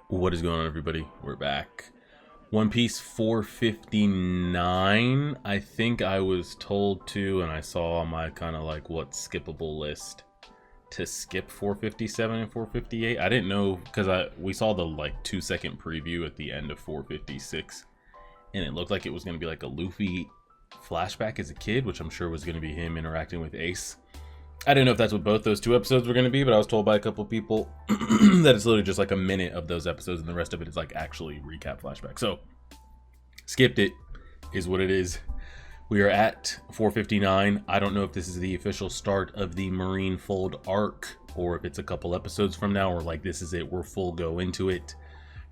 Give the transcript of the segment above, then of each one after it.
What is going on, everybody? We're back. One Piece 459. I think I was told to, and I saw on my kind of like what skippable list to skip 457 and 458. I didn't know because we saw the like 2-second preview at the end of 456, and it looked like it was going to be like a Luffy flashback as a kid, which I'm sure was going to be him interacting with Ace. I didn't know if that's what both those two episodes were going to be, but I was told by a couple people that it's literally just like a minute of those episodes and the rest of it is like actually recap flashback. So skipped it, is what it is. We are at 459. I don't know if this is the official start of the Marineford Arc or if it's a couple episodes from now or like this is it, we're full go into it.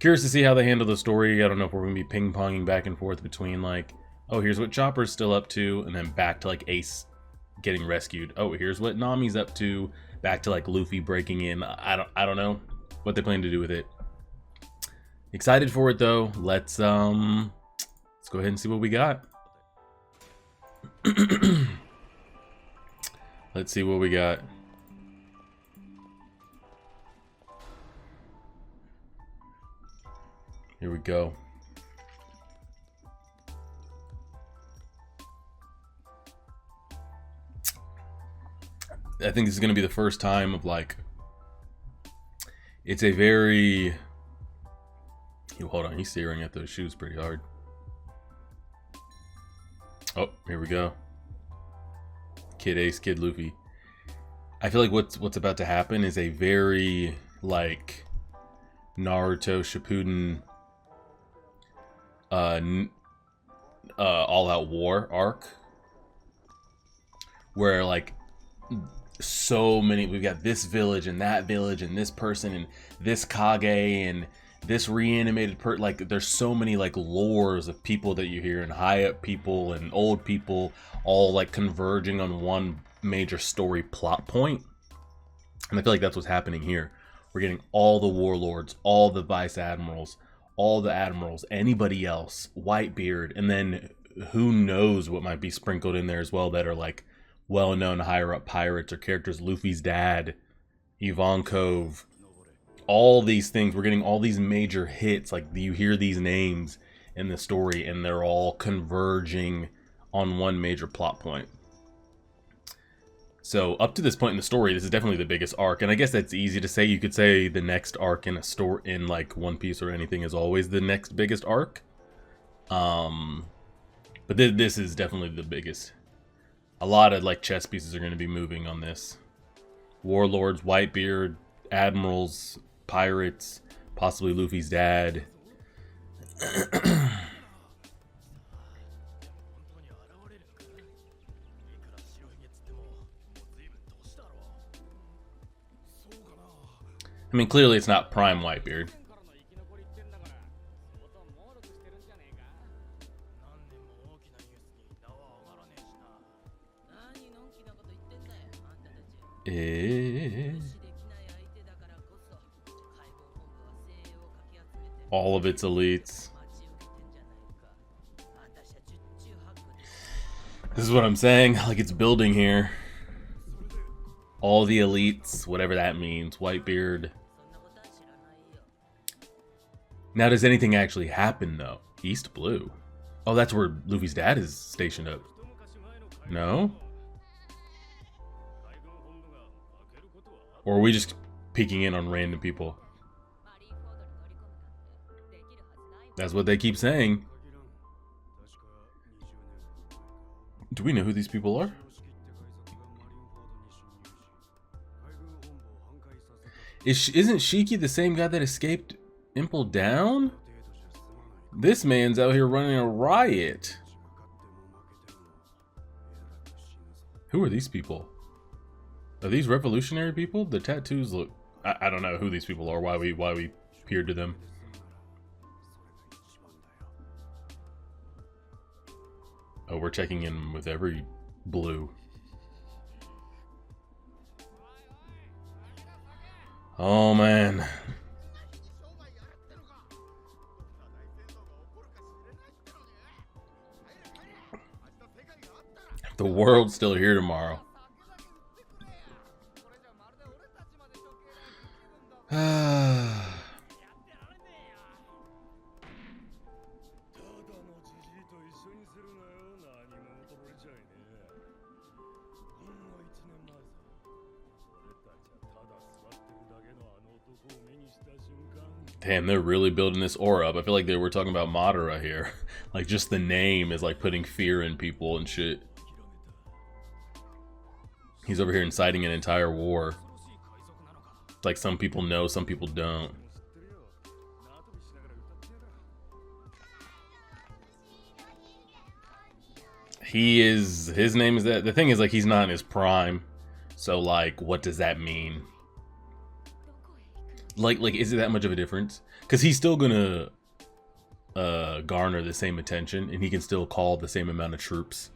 Curious to see how they handle the story. I don't know if we're going to be ping-ponging back and forth between like, oh, here's what Chopper's still up to, and then back to like Ace getting rescued. Oh, here's what Nami's up to. Back to like Luffy breaking in. I don't know what they plan to do with it. Excited for it though. Let's go ahead and see what we got. Let's see what we got. Here we go. I think this is going to be the first time of like, it's a very, hold on, he's staring at those shoes pretty hard. Oh, here we go. Kid Ace, Kid Luffy. I feel like what's about to happen is a very like Naruto Shippuden all out war arc where like so many, we've got this village and that village and this person and this Kage and this reanimated like there's so many like lores of people that you hear and high up people and old people all like converging on one major story plot point. And I feel like that's what's happening here. We're getting all the warlords, all the vice admirals, all the admirals, anybody else, Whitebeard, and then who knows what might be sprinkled in there as well that are like well-known higher-up pirates or characters. Luffy's dad, Ivankov, all these things. We're getting all these major hits. Like you hear these names in the story, and they're all converging on one major plot point. So up to this point in the story, this is definitely the biggest arc, and I guess that's easy to say. You could say the next arc in a story in like One Piece or anything is always the next biggest arc. But this is definitely the biggest. A lot of like chess pieces are going to be moving on this. Warlords, Whitebeard, admirals, pirates, possibly Luffy's dad. I mean, clearly it's not prime Whitebeard. All of its elites. This is what I'm saying, like it's building here. All the elites, whatever that means, Whitebeard. Now, does anything actually happen though? East Blue. Oh, that's where Luffy's dad is stationed up. No? Or are we just peeking in on random people? That's what they keep saying. Do we know who these people are? Isn't Shiki the same guy that escaped Impel Down? This man's out here running a riot. Who are these people? Are these revolutionary people? The tattoos look... I don't know who these people are, why we peered to them. Oh, we're checking in with every blue. Oh, man. The world's still here tomorrow. Damn, they're really building this aura up. I feel like they were talking about Madara here. Like, just the name is like putting fear in people and shit. He's over here inciting an entire war. Like, some people know, some people don't. His name is that. The thing is, like, he's not in his prime. So, like, what does that mean? Like, is it that much of a difference? Because he's still gonna garner the same attention, and he can still call the same amount of troops.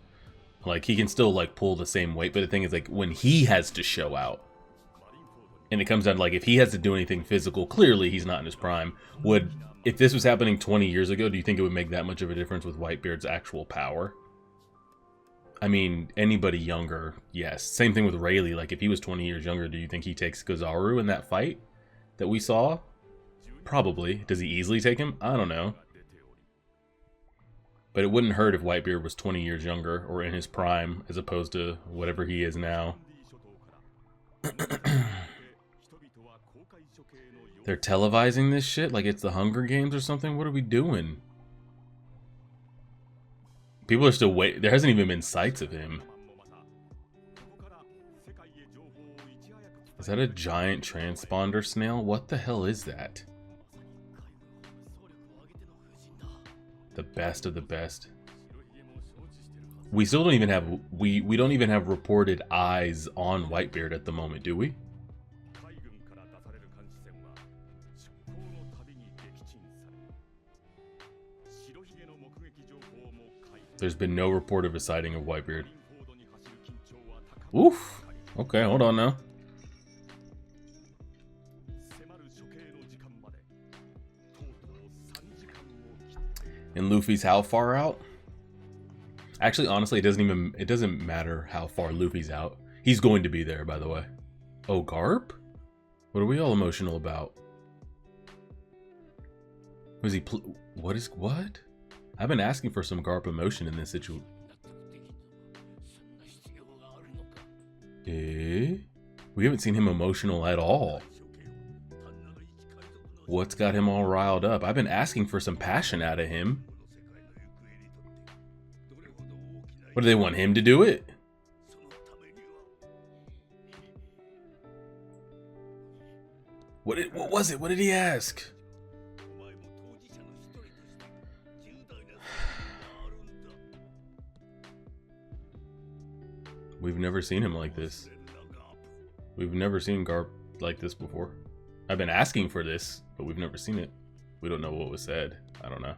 Like, he can still, like, pull the same weight. But the thing is, like, when he has to show out, and it comes down to, like, if he has to do anything physical, clearly he's not in his prime. If this was happening 20 years ago, do you think it would make that much of a difference with Whitebeard's actual power? I mean, anybody younger, yes. Same thing with Rayleigh. Like, if he was 20 years younger, do you think he takes Kizaru in that fight that we saw? Probably. Does he easily take him? I don't know. But it wouldn't hurt if Whitebeard was 20 years younger or in his prime as opposed to whatever he is now. They're televising this shit like it's the Hunger Games or something? What are we doing? People are still waiting. There hasn't even been sights of him. Is that a giant transponder snail? What the hell is that? The best of the best. We still don't even have we don't even have reported eyes on Whitebeard at the moment, do we? There's been no report of a sighting of Whitebeard. Oof. Okay, hold on now. And Luffy's how far out? Actually, honestly, it doesn't matter how far Luffy's out. He's going to be there, by the way. Oh, Garp? What are we all emotional about? Was he what? I've been asking for some Garp emotion in this situation. We haven't seen him emotional at all. What's got him all riled up? I've been asking for some passion out of him. What do they want him to do it? What was it? What did he ask? We've never seen him like this. We've never seen Garp like this before. I've been asking for this, but we've never seen it. We don't know what was said. I don't know.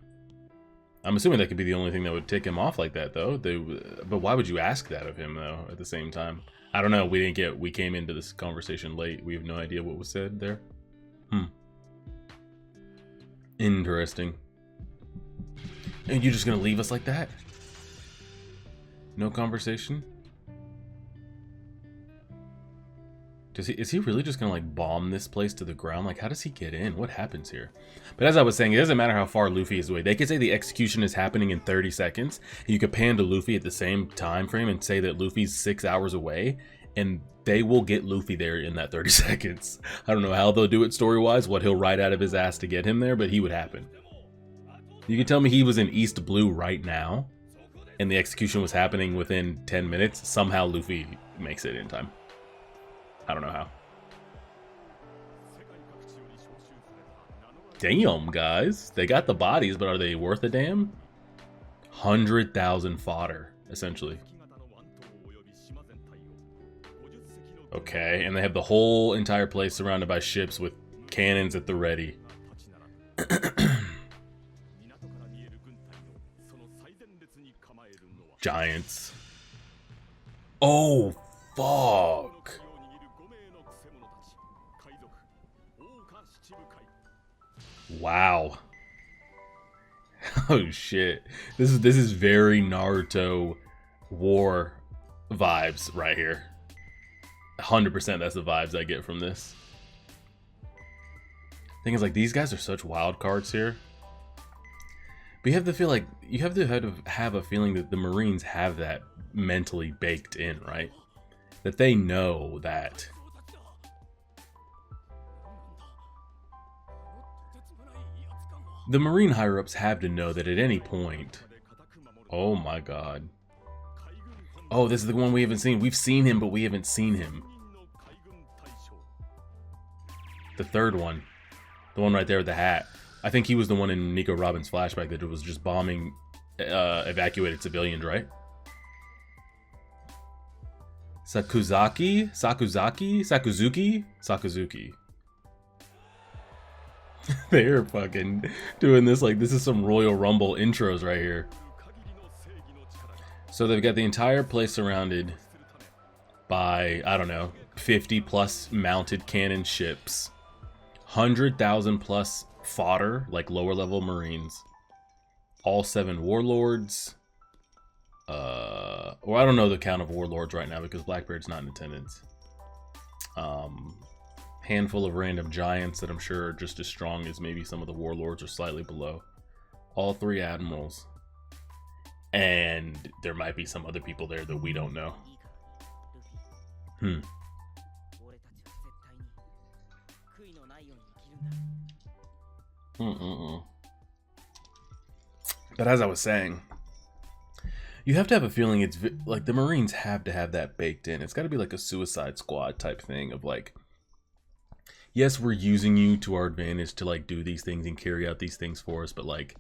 I'm assuming that could be the only thing that would tick him off like that, though. But why would you ask that of him, though, at the same time? I don't know. We came into this conversation late. We have no idea what was said there. Interesting. And you're just gonna leave us like that? No conversation? Is he really just gonna like bomb this place to the ground? Like, how does he get in? What happens here? But as I was saying, it doesn't matter how far Luffy is away. They could say the execution is happening in 30 seconds. You could pan to Luffy at the same time frame and say that Luffy's 6 hours away, and they will get Luffy there in that 30 seconds. I don't know how they'll do it story-wise, what he'll write out of his ass to get him there, but he would happen. You can tell me he was in East Blue right now, and the execution was happening within 10 minutes. Somehow Luffy makes it in time. I don't know how. Damn, guys. They got the bodies, but are they worth a damn? 100,000 fodder, essentially. Okay, and they have the whole entire place surrounded by ships with cannons at the ready. Giants. Oh, fuck. Wow. Oh shit. This is very Naruto war vibes right here. 100% that's the vibes I get from this. Thing is, like, these guys are such wild cards here. But you have to feel like you have to have a feeling that the Marines have that mentally baked in, right? That they know that the Marine higher-ups have to know that at any point. Oh my god. Oh, this is the one we haven't seen. We've seen him, but we haven't seen him. The third one. The one right there with the hat. I think he was the one in Nico Robin's flashback that was just bombing evacuated civilians, right? Sakuzuki? They're fucking doing this like this is some Royal Rumble intros right here. So they've got the entire place surrounded by, I don't know, 50 plus mounted cannon ships, 100,000 plus fodder, like lower level Marines, all 7 warlords. Well, I don't know the count of warlords right now because Blackbeard's not in attendance. Handful of random giants that I'm sure are just as strong as maybe some of the warlords or slightly below. All 3 admirals. And there might be some other people there that we don't know. But as I was saying, you have to have a feeling it's like the Marines have to have that baked in. It's got to be like a Suicide Squad type thing of like, yes, we're using you to our advantage to like do these things and carry out these things for us, but like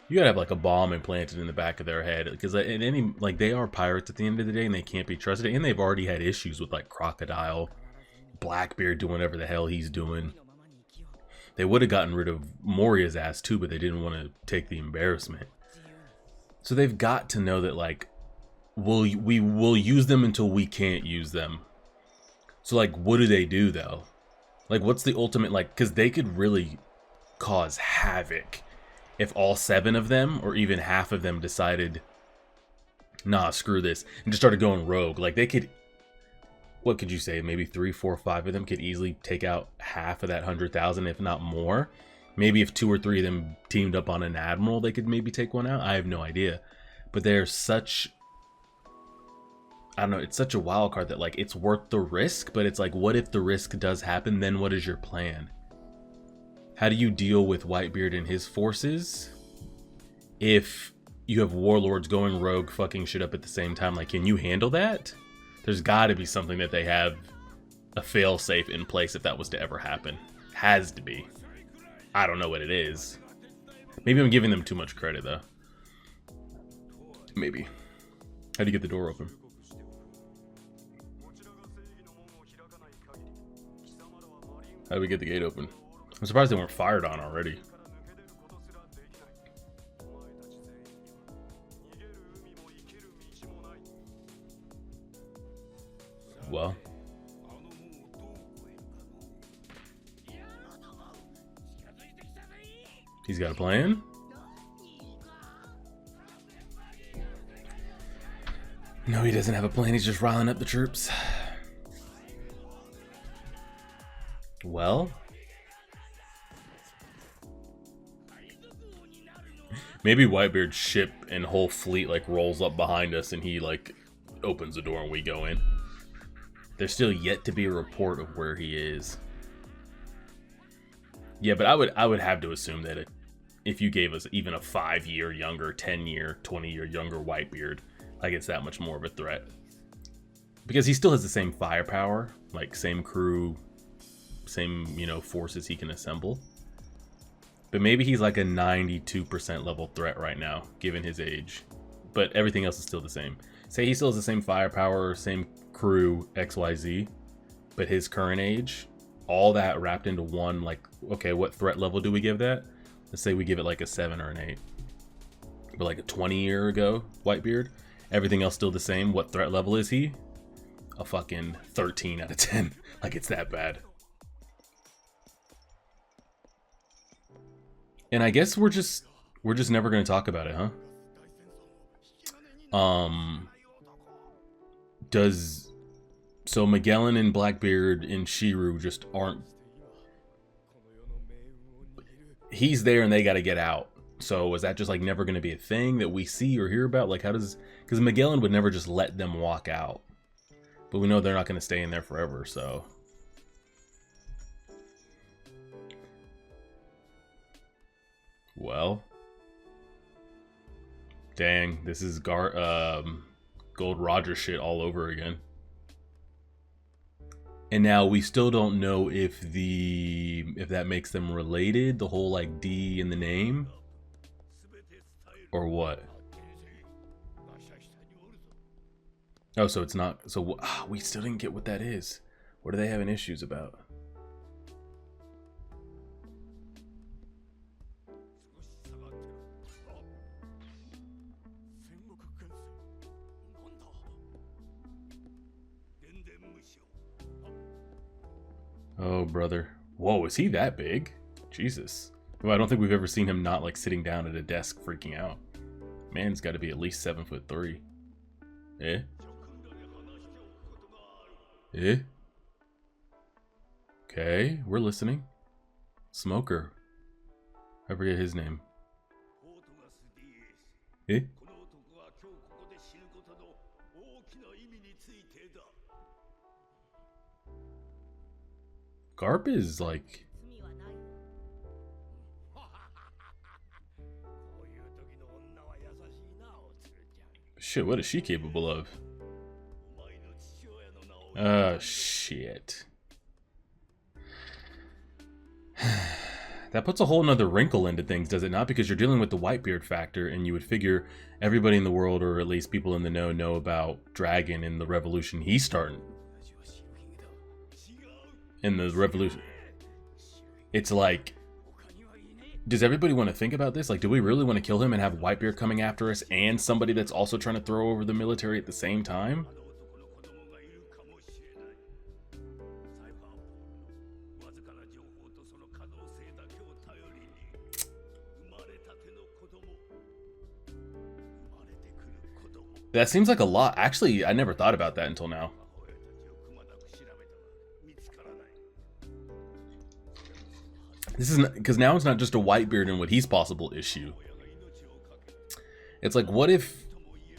you gotta have like a bomb implanted in the back of their head because in any like they are pirates at the end of the day and they can't be trusted, and they've already had issues with like Crocodile, Blackbeard doing whatever the hell he's doing. They would have gotten rid of Moria's ass too, but they didn't want to take the embarrassment. So they've got to know that like we will use them until we can't use them. So like what do they do though? Like what's the ultimate like, because they could really cause havoc if all 7 of them or even half of them decided, nah, screw this, and just started going rogue. Like they could, what could you say, maybe 3, 4, 5 of them could easily take out half of that 100,000, if not more. Maybe if 2 or 3 of them teamed up on an admiral, they could maybe take one out. I have no idea. But they're such, I don't know, it's such a wild card that like it's worth the risk, but it's like, what if the risk does happen? Then what is your plan? How do you deal with Whitebeard and his forces if you have warlords going rogue fucking shit up at the same time? Like, can you handle that? There's got to be something that they have a fail-safe in place if that was to ever happen. Has to be. I don't know what it is. Maybe I'm giving them too much credit though. Maybe. How do you get the door open? How do we get the gate open? I'm surprised they weren't fired on already. Well. He's got a plan? No, he doesn't have a plan. He's just riling up the troops. Well. Maybe Whitebeard's ship and whole fleet like rolls up behind us and he like opens the door and we go in. There's still yet to be a report of where he is. Yeah, but I would have to assume that if you gave us even a 5-year younger, 10-year, 20-year younger Whitebeard, like it's that much more of a threat. Because he still has the same firepower, like same crew, same, you know, forces he can assemble. But maybe he's like a 92% level threat right now, given his age. But everything else is still the same. Say he still has the same firepower, same crew, XYZ, but his current age, all that wrapped into one, like, okay, what threat level do we give that? Let's say we give it like a 7 or an 8. But like a 20-year ago, Whitebeard, everything else still the same. What threat level is he? A fucking 13 out of 10. Like, it's that bad. And I guess we're just never gonna talk about it, huh? So Magellan and Blackbeard and Shiru just aren't he's there and they got to get out. So is that just like never going to be a thing that we see or hear about? Like how does, because Magellan would never just let them walk out, but we know they're not going to stay in there forever. So well, dang, this is Gold Roger shit all over again. And now we still don't know if that makes them related, the whole like D in the name, or what. Oh, so it's not. So we still didn't get what that is. What are they having issues about? Oh, brother. Whoa, is he that big? Jesus. Well, I don't think we've ever seen him not like sitting down at a desk freaking out. Man's got to be at least 7'3". Eh? Eh? Okay, we're listening. Smoker. I forget his name. Eh? Garp is like... Shit, what is she capable of? Shit. That puts a whole nother wrinkle into things, does it not? Because you're dealing with the Whitebeard factor, and you would figure everybody in the world, or at least people in the know about Dragon and the revolution he's starting. In the revolution. It's like, does everybody want to think about this? Like, do we really want to kill him and have Whitebeard coming after us and somebody that's also trying to throw over the military at the same time? That seems like a lot. Actually, I never thought about that until now. This is because now it's not just a Whitebeard and what he's possible issue. It's like, what if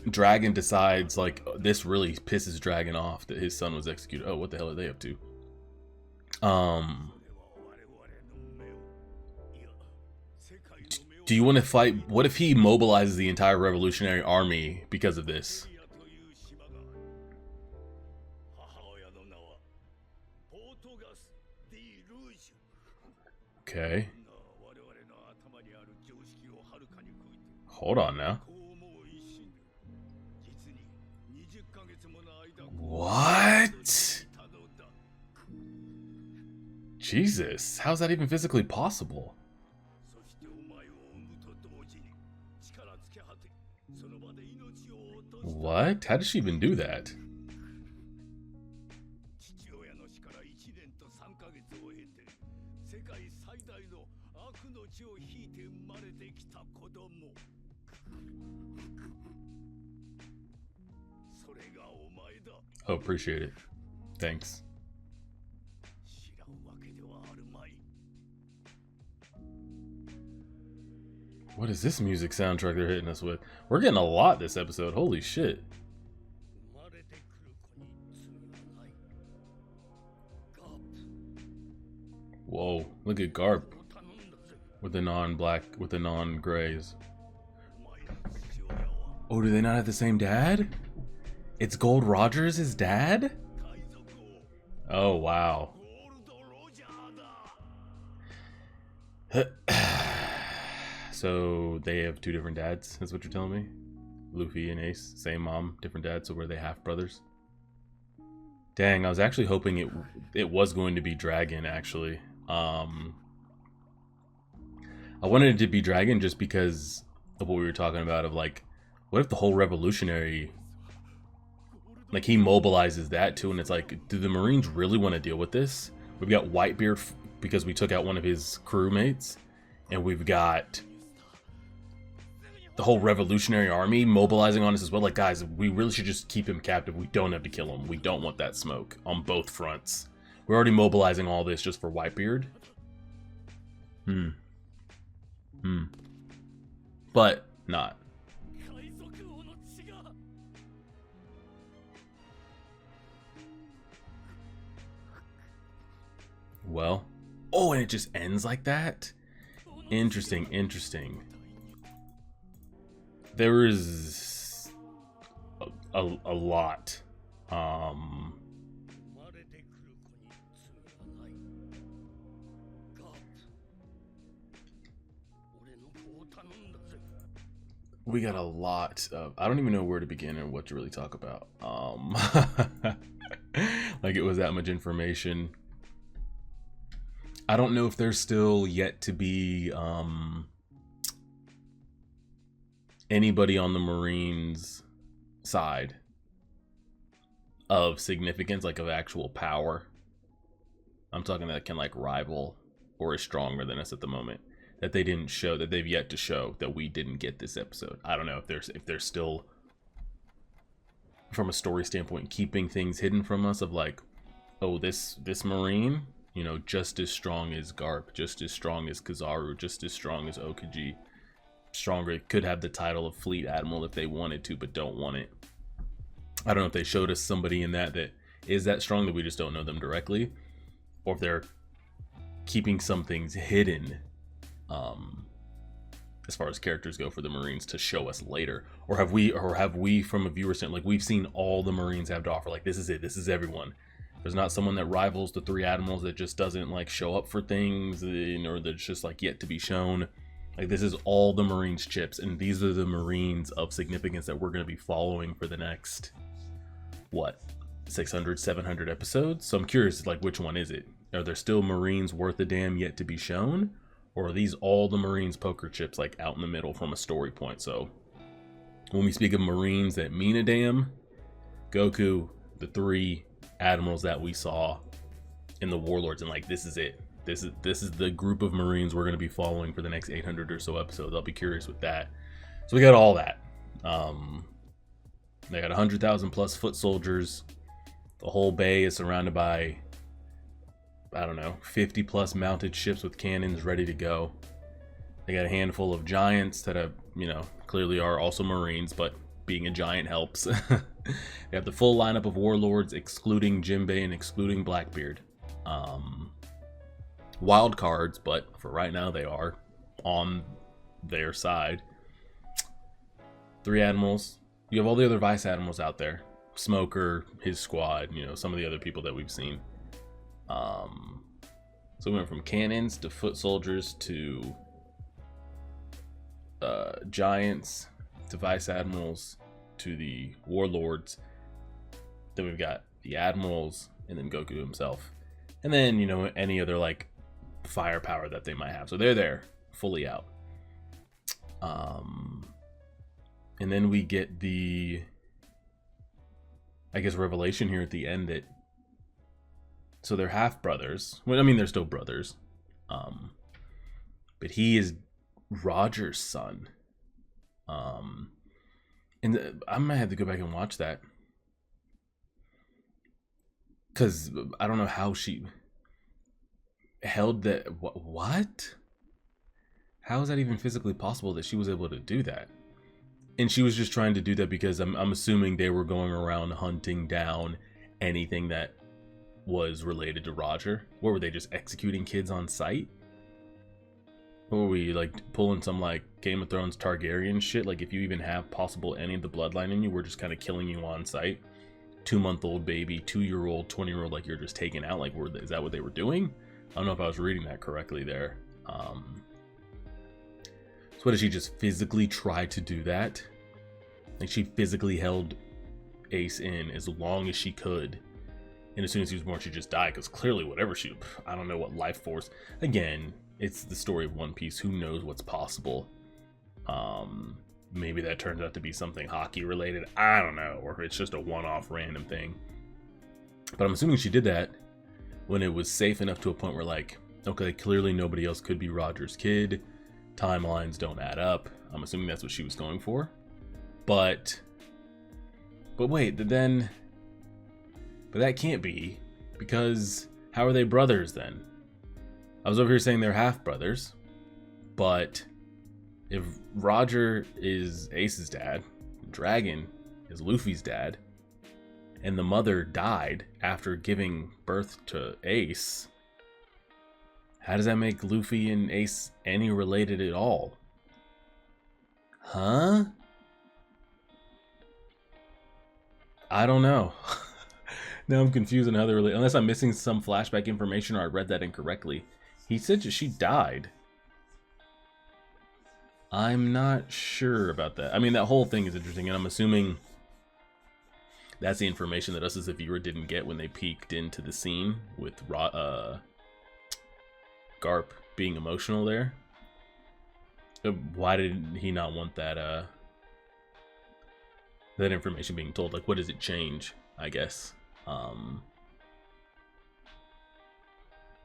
Dragon decides, like, this really pisses Dragon off that his son was executed? Oh, what the hell are they up to? Do you want to fight? What if he mobilizes the entire revolutionary army because of this? Okay. Hold on now. What? Jesus, how's that even physically possible? What? How did she even do that? Oh, appreciate it. Thanks. What is this music soundtrack they're hitting us with? We're getting a lot this episode. Holy shit. Whoa, look at Garp with the non-black, with the non-grays. Oh, do they not have the same dad? It's Gold Roger's his dad? Oh, wow. So they have two different dads, that's what you're telling me? Luffy and Ace, same mom, different dads, so were they half brothers? Dang, I was actually hoping it was going to be Dragon, actually. I wanted it to be Dragon just because of what we were talking about, of like, what if the whole revolutionary, like, he mobilizes that too, and it's like, do the Marines really want to deal with this? We've got Whitebeard because we took out one of his crewmates, and we've got the whole revolutionary army mobilizing on us as well. Like, guys, we really should just keep him captive. We don't have to kill him. We don't want that smoke on both fronts. We're already mobilizing all this just for Whitebeard. But not. Well, oh, and it just ends like that? Interesting, interesting. There is a lot. We got a lot of, I don't even know where to begin or what to really talk about. Like it was that much information. I don't know if there's still yet to be anybody on the Marines side of significance, like of actual power. I'm talking that can like rival or is stronger than us at the moment, that they didn't show, that they've yet to show, that we didn't get this episode. I don't know if there's still, from a story standpoint, keeping things hidden from us of like, oh, this Marine, you know, just as strong as Garp, just as strong as Kizaru, just as strong as Okiji, stronger, could have the title of Fleet Admiral if they wanted to, but don't want it. I don't know if they showed us somebody in that is that strong that we just don't know them directly, or if they're keeping some things hidden as far as characters go for the Marines to show us later, or have we from a viewer standpoint, like we've seen all the Marines have to offer, like this is it, this is everyone. There's not someone that rivals the 3 admirals that just doesn't like show up for things, or that's just like yet to be shown. Like this is all the Marines chips, and these are the Marines of significance that we're going to be following for the next, what, 600, 700 episodes? So I'm curious, like, which one is it? Are there still Marines worth a damn yet to be shown? Or are these all the Marines poker chips, like out in the middle from a story point? So when we speak of Marines that mean a damn, Goku, the 3 admirals that we saw in the Warlords, and like this is it. This is the group of Marines we're going to be following for the next 800 or so episodes. I'll be curious with that. So we got all that. They got 100,000 plus foot soldiers. The whole bay is surrounded by, I don't know, 50 plus mounted ships with cannons ready to go. They got a handful of giants that have, you know, clearly are also Marines, but being a giant helps. They have the full lineup of warlords, excluding Jinbei and excluding Blackbeard. Wild cards, but for right now they are on their side. 3 admirals. You have all the other vice admirals out there. Smoker, his squad, you know, some of the other people that we've seen. So we went from cannons to foot soldiers to giants to vice admirals to the warlords. Then we've got the admirals and then Goku himself. And then, you know, any other like firepower that they might have. So they're there, fully out. And then we get the, I guess, revelation here at the end that, so they're half brothers. Well, I mean, they're still brothers. But he is Roger's son. And I might have to go back and watch that, because I don't know how she held that. What? How is that even physically possible that she was able to do that? And she was just trying to do that because I'm assuming they were going around hunting down anything that was related to Roger. What were they, just executing kids on sight? Or were we like pulling some like Game of Thrones Targaryen shit? Like if you even have possible any of the bloodline in you, we're just kind of killing you on sight. 2-month-old baby, 2-year-old, 20-year-old, like you're just taken out. Like, is that what they were doing? I don't know if I was reading that correctly there. So what, did she just physically try to do that? Like she physically held Ace in as long as she could, and as soon as he was born she just died, because clearly whatever she, I don't know what life force, again, it's the story of One Piece, who knows what's possible. Maybe that turns out to be something hockey related, I don't know, or it's just a one-off random thing. But I'm assuming she did that when it was safe enough to a point where, like, okay, clearly nobody else could be Roger's kid, timelines don't add up. I'm assuming that's what she was going for. But wait, but that can't be, because how are they brothers then? I was over here saying they're half brothers, but if Roger is Ace's dad, Dragon is Luffy's dad, and the mother died after giving birth to Ace, how does that make Luffy and Ace any related at all? Huh? I don't know. Now I'm confused on how they're related. Unless I'm missing some flashback information or I read that incorrectly. He said she died. I'm not sure about that. I mean, that whole thing is interesting, and I'm assuming that's the information that us as a viewer didn't get when they peeked into the scene with Garp being emotional there. Why did he not want that that information being told? Like, what does it change, I guess? And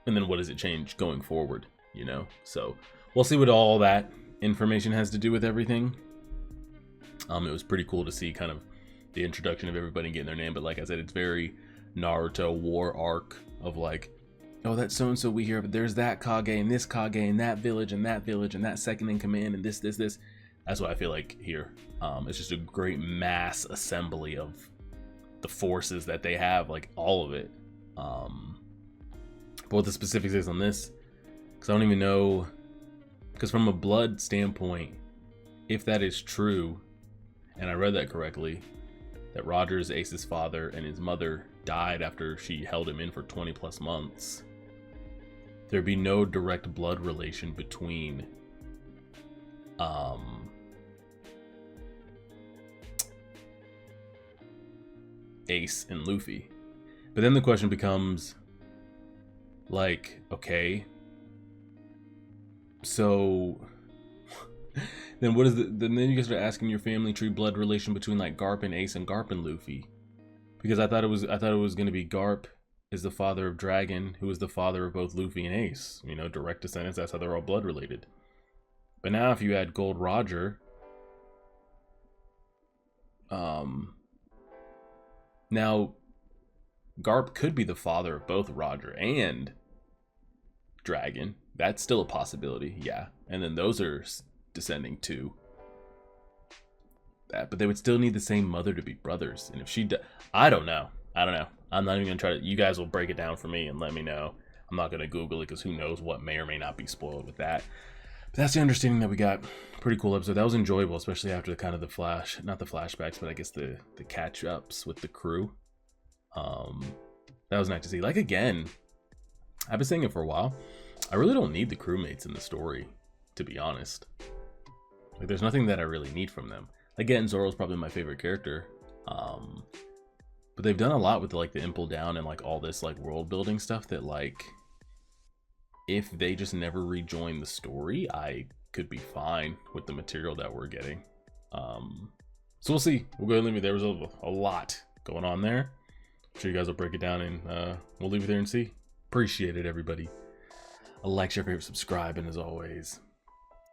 then what does it change going forward, you know? So we'll see what all that information has to do with everything. It was pretty cool to see kind of the introduction of everybody getting their name, but like I said, it's very Naruto war arc of like, oh, that's so and so we hear, but there's that Kage and this Kage and that village and that second in command and this. That's what I feel like here. It's just a great mass assembly of the forces that they have, like all of it. But what the specifics is on this, because I don't even know, because from a blood standpoint, if that is true, and I read that correctly, that Roger is Ace's father and his mother died after she held him in for 20 plus months, there'd be no direct blood relation between Ace and Luffy. But then the question becomes like, okay, so then what is then you guys are asking your family tree blood relation between like Garp and Ace and Garp and Luffy, because I thought it was going to be Garp is the father of Dragon, who is the father of both Luffy and Ace, you know, direct descendants. That's how they're all blood related. But now if you add Gold Roger, now Garp could be the father of both Roger and Dragon. That's still a possibility, yeah. And then those are descending to that, but they would still need the same mother to be brothers. And if she I don't know. I'm not even gonna try to. You guys will break it down for me and let me know. I'm not gonna Google it because who knows what may or may not be spoiled with that. But that's the understanding that we got. Pretty cool episode. That was enjoyable, especially after the kind of the not the flashbacks, but I guess the catch ups with the crew. That was nice to see. Like, again, I've been saying it for a while, I really don't need the crewmates in the story, to be honest. Like, there's nothing that I really need from them. Again, Zoro's probably my favorite character, but they've done a lot with like the Impel Down and like all this like world building stuff that, like, if they just never rejoin the story, I could be fine with the material that we're getting. So we'll see. We'll go ahead and leave it there. There was a lot going on there. I'm sure you guys will break it down, and we'll leave it there and see. Appreciate it, everybody. A like, share, favorite, subscribe, and as always,